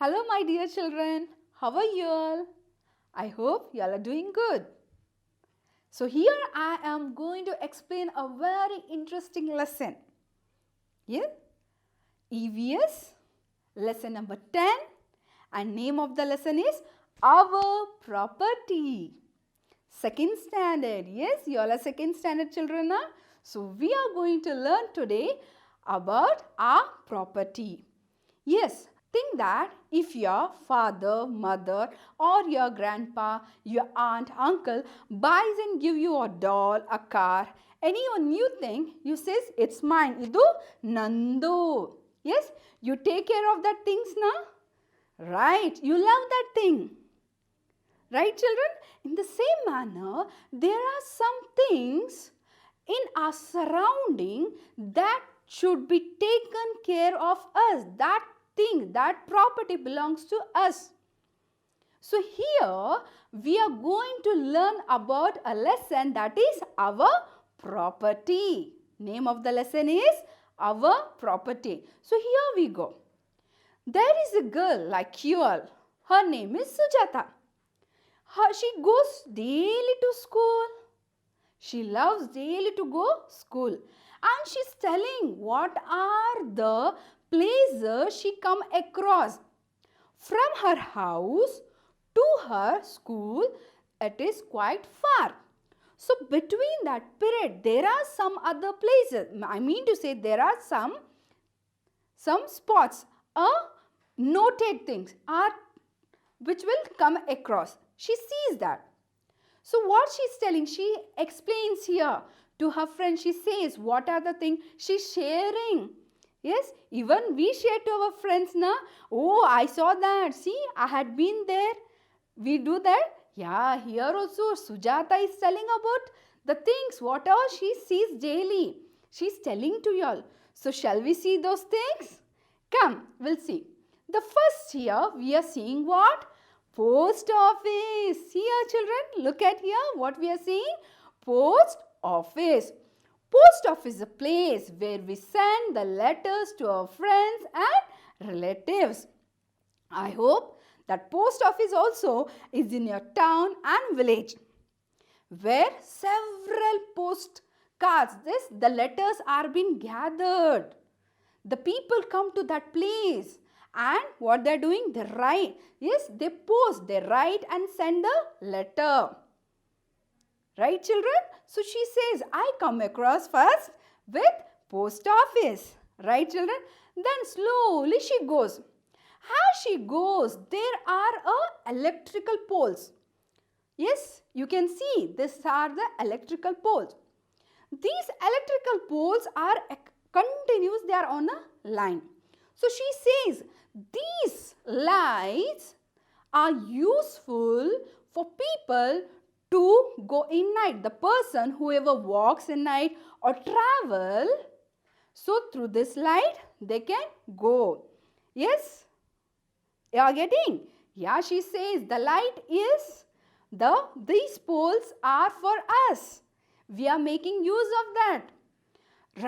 Hello my dear children, how are you all? I hope you all are doing good. So here I am going to explain a very interesting lesson. Yeah? EVS, lesson number 10, and name of the lesson is Our Property. Second standard, yes, you all are second standard children now. So we are going to learn today about our property. Yes, think that if your father, mother or your grandpa, your aunt, uncle buys and give you a doll, a car, any new thing, you says it's mine, idu nandu. Yes, you take care of that things now. Right, you love that thing. Right children? In the same manner, there are some things in our surrounding that should be taken care of us. That thing, that property belongs to us. So here we are going to learn about a lesson that is our property. Name of the lesson is Our Property. So here we go. There is a girl like you all. Her name is Sujata. She goes daily to school. She loves daily to go school. And she's telling what are the places she come across. From her house to her school, it is quite far. So between that period, there are some other places. I mean to say there are some spots, noted things are which will come across. She sees that. So what she's telling, she explains here to her friend. She says what are the things she's sharing. Yes, even we share to our friends now. Oh, I saw that. See, I had been there. We do that. Yeah, here also Sujata is telling about the things, whatever she sees daily. She's telling to you all. So shall we see those things? Come, we'll see. The first here we are seeing what? Post office. Here children, look at here what we are seeing. Post office. Post office is a place where we send the letters to our friends and relatives. I hope that post office also is in your town and village where several postcards, the letters are being gathered. The people come to that place and what they are doing? They write. Yes, they post, they write and send the letter. Right children? So she says, I come across first with post office. Right children? Then slowly she goes. As she goes, there are electrical poles. Yes, you can see these are the electrical poles. These electrical poles are continuous, they are on a line. So she says these lights are useful for people to go in night. The person whoever walks in night or travel, so through this light they can go. Yes, you are getting? Yeah, she says the light is these poles are for us. We are making use of that.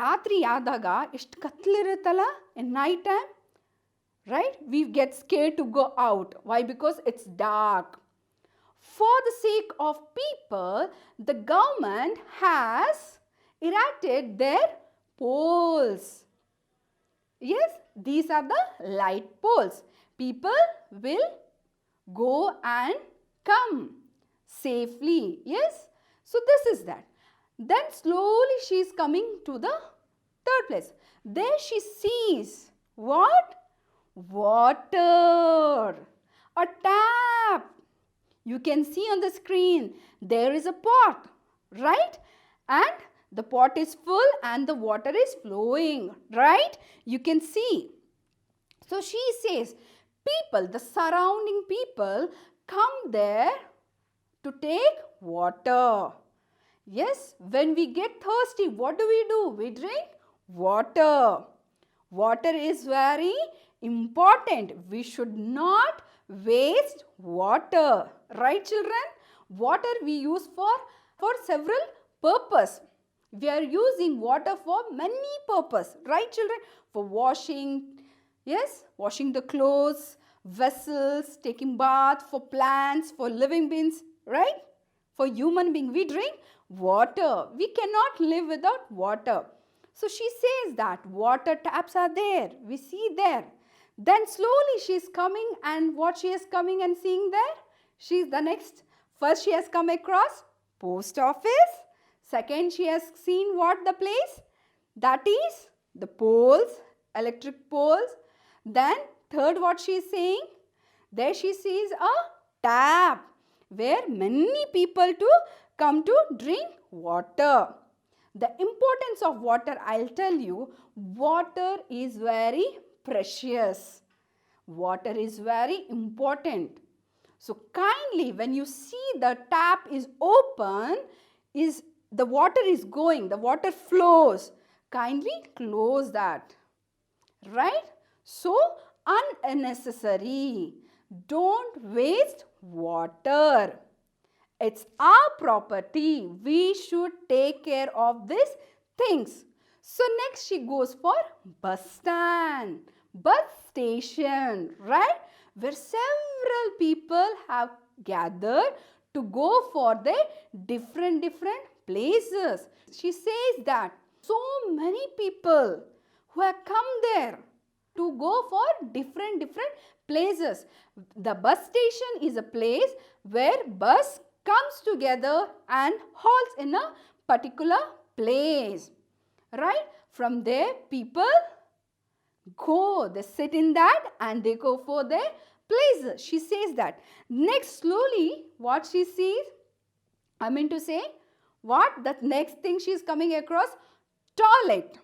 ರಾತ್ರಿ ಆದಾಗ ಎಷ್ಟು ಕತ್ಲಿರುತ್ತಲ್ಲ in night time, right? We get scared to go out. Why? Because it's dark. For the sake of people, the government has erected their poles. Yes, these are the light poles. People will go and come safely. Yes, so this is that. Then slowly she is coming to the third place. There she sees what? Water. A tap. You can see on the screen there is a pot, right? And the pot is full and the water is flowing, right? You can see. So she says people, the surrounding people come there to take water. Yes, when we get thirsty, what do? We drink water. Water is very important. We should not waste water. Right children? Water we use for several purpose. We are using water for many purpose. Right children? For washing, yes, washing the clothes, vessels, taking bath, for plants, for living beings, right? For human being, we drink water. We cannot live without water. So she says that water taps are there. We see there. Then slowly she is coming, and what she is coming and seeing there? She is the next. First she has come across post office. Second she has seen what the place? That is the poles, electric poles. Then third what she is saying? There she sees a tap where many people to come to drink water. The importance of water, I'll tell you, water is very precious. Water is very important. So kindly, when you see the tap is open, the water is going, the water flows, kindly close that. Right? So unnecessary. Don't waste water. It's our property. We should take care of these things. So next she goes for bus stand, bus station, right? Where several people have gathered to go for their different places. She says that so many people who have come there to go for different places. The bus station is a place where bus comes together and halts in a particular place. Right? From there people go, they sit in that and they go for their places. She says that. Next slowly what she sees, what? The next thing she is coming across, toilet.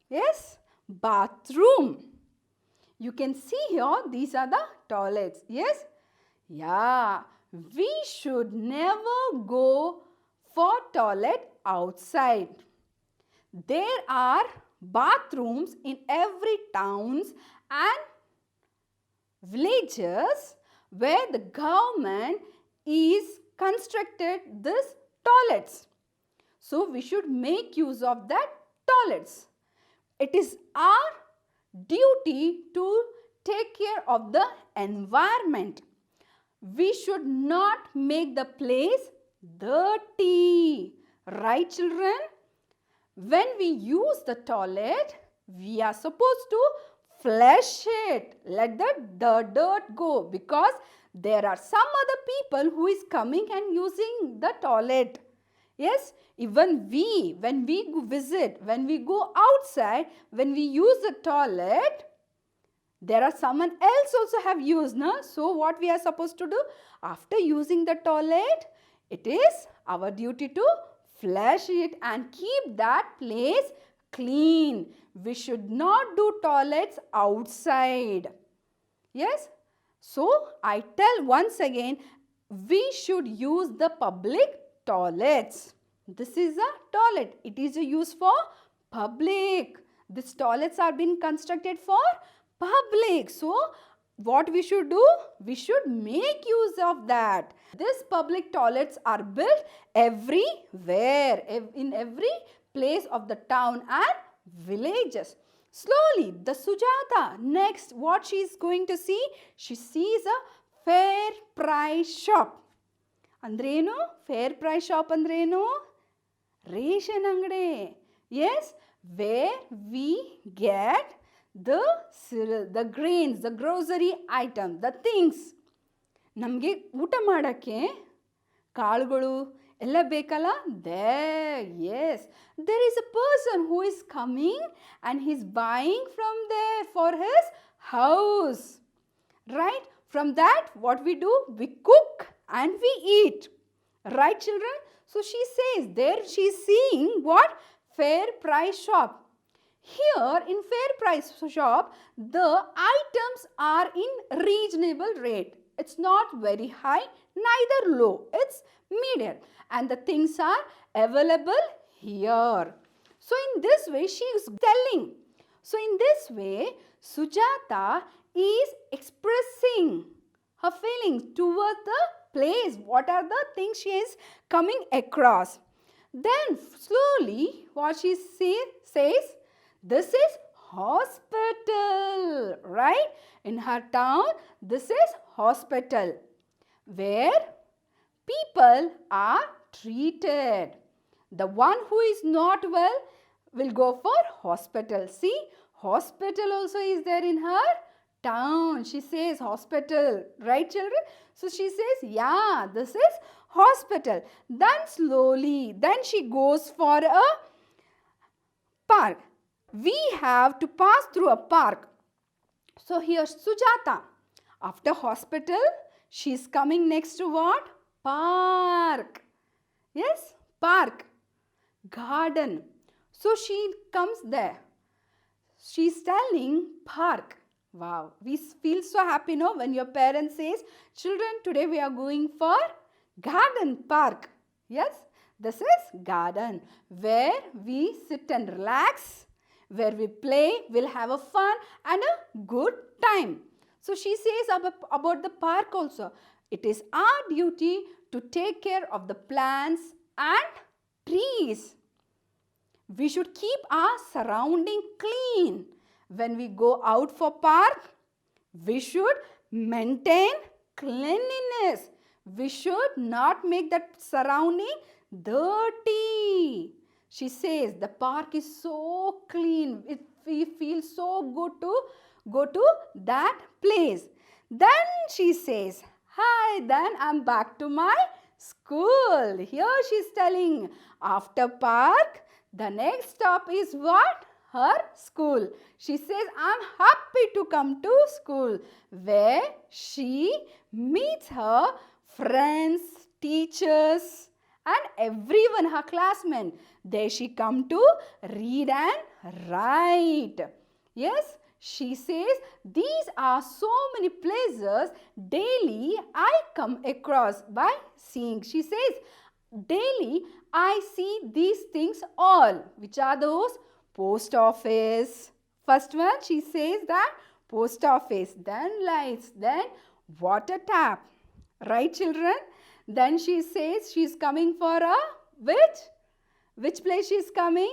Yes? Bathroom. You can see here, these are the toilets. Yes? Yeah. We should never go for toilet outside. There are bathrooms in every towns and villages where the government is constructed these toilets. So we should make use of that toilets. It is our duty to take care of the environment. We should not make the place dirty. Right, children? When we use the toilet, we are supposed to flush it. Let the dirt go, because there are some other people who is coming and using the toilet. Yes, even we, when we visit, when we go outside, when we use the toilet, there are someone else also have used. No? So what we are supposed to do? After using the toilet, it is our duty to flush it and keep that place clean. We should not do toilets outside. Yes? So I tell once again, we should use the public toilets. This is a toilet. It is a use for public. These toilets are being constructed for public. So what we should do? We should make use of that. These public toilets are built everywhere, in every place of the town and villages. Slowly, the Sujata, next what she is going to see? She sees a fair price shop. Andrenu? Fair price shop andrenu? Ration angade. Yes, where we get the grains, the grocery items, the things. ನಮಗೆ ಊಟ ಮಾಡೋಕ್ಕೆ ಕಾಳುಗಳು ಎಲ್ಲ ಬೇಕಲ್ಲ? Yes, there is a person who is coming and he is buying from there for his house. Right? From that, what we do? We cook and we eat. Right, children? So she says, there she is seeing what? Fair price shop. Here in fair price shop, the items are in reasonable rate. It's not very high, neither low. It's medium. And the things are available here. So in this way, she is telling. So in this way, Sujata is expressing her feelings towards the place. What are the things she is coming across? Then slowly, what she says, this is hospital, right? In her town, this is hospital where people are treated. The one who is not well will go for hospital. See, hospital also is there in her town. She says hospital, right children? So she says, yeah, this is hospital. Then slowly, then she goes for a park. We have to pass through a park. So here Sujata, after hospital, she is coming next to what? Park. Yes, park, garden. So she comes there. She is telling park. Wow, we feel so happy, no, when your parent says, children, today we are going for garden, park. Yes, this is garden where we sit and relax, where we play, we'll have a fun and a good time. So she says about the park also. It is our duty to take care of the plants and trees. We should keep our surrounding clean. When we go out for park, we should maintain cleanliness. We should not make that surrounding dirty. She says the park is so clean. We feel so good to go to that place. Then she says, hi, then I'm back to my school. Here she's telling, after park, the next stop is what? Her school. She says, I'm happy to come to school, where she meets her friends, teachers and everyone, her classmates. There she come to read and write. Yes, she says, these are so many places daily I come across by seeing. She says, daily I see these things all. Which are those? Post office. First one, she says that post office, then lights, then water tap. Right, children? Then she says she's coming for a which? Which place she's coming?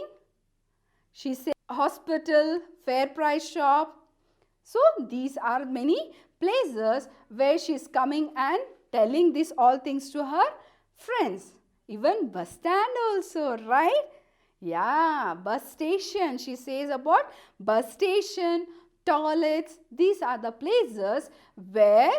She says hospital, fair price shop. So these are many places where she's coming and telling these all things to her friends. Even bus stand also, right? Yeah, bus station. She says about bus station, toilets. These are the places where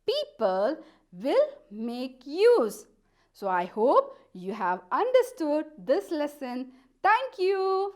people will make use. So I hope you have understood this lesson. Thank you.